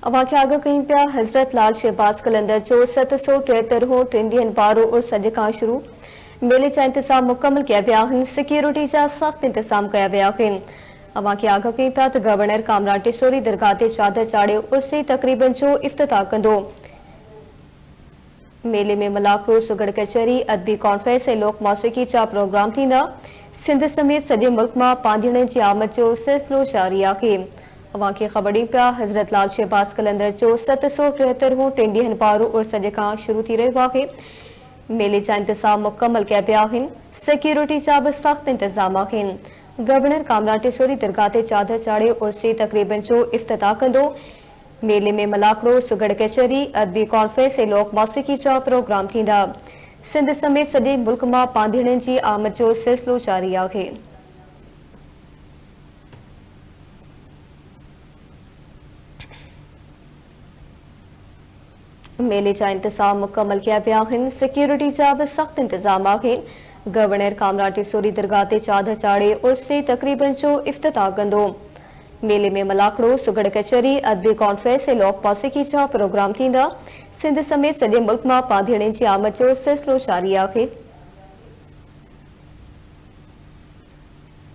अवांखे आगाह कयूं पिया हज़रत लाल शहबाज कलंदर जो 773हों टिंडियन बारो और सज खां शुरू मेले जा इंतजाम मुकम्मल कया विया आहिनि। सिक्योरिटी जा सख़्त इंतजाम कया विया आहिनि। अवांखे आगाह कयूं पिया त गवर्नर कामरान टिसोरी दरगाह ते चादर चाढ़े उर्सी तक़रीबन जो इफ्तिताह कंदो। मेले में मलाको सुगड़ कचहरी अदबी कॉन्फ्रेंस ऐं लोक मौसीक़ी जा प्रोग्राम थींदा। सिंध समेत सॼे मुल्क मां पांधीड़नि जी आमद जो सिलसिलो जारी आहे। अवांखे ख़बर ॾियूं पिया हज़रत लाल शहबाज कलंदर जो 773हों टिंडियन बारो उर्स अॼु खां शुरू थी रहियो आहे। मेले जा इंतजाम मुकम्मल कया विया आहिनि। सिक्योरिटी जा बि सख़्त इंतजाम आहिनि। गवर्नर कामरान टिसोरी दरगाह ते चादर चाढ़े उर्सी तक़रीबन जो इफ्तिताह कंदो। मेले में मलाकड़ो सुगड़ कचहरी अदबी कॉन्फ्रेंस ऐं लोक मौसीक़ी जा प्रोग्राम थींदा। सिंध समेत सॼे मुल्क मां पांधीड़नि जी आमद जो सिलसिलो जारी आहे। मेले जा इंतजाम मुकम्मल किया विया आहिनि। सिक्योरिटी जा बि सख़्त इंतजाम आहिनि। गवर्नर कामरान टिसोरी दरगाह ते चादर चाढ़े उर्सी तक़रीबन जो इफ्तिताह कंदो। मेले में मलाकड़ो सुगड़ कचहरी अदबी कॉन्फ्रेंस ऐं लोक मौसीक़ी जा प्रोग्राम थींदा। सिंध समेत सॼे मुल्क मां पांधीड़नि जी आमद जो सिलसिलो जारी आहे।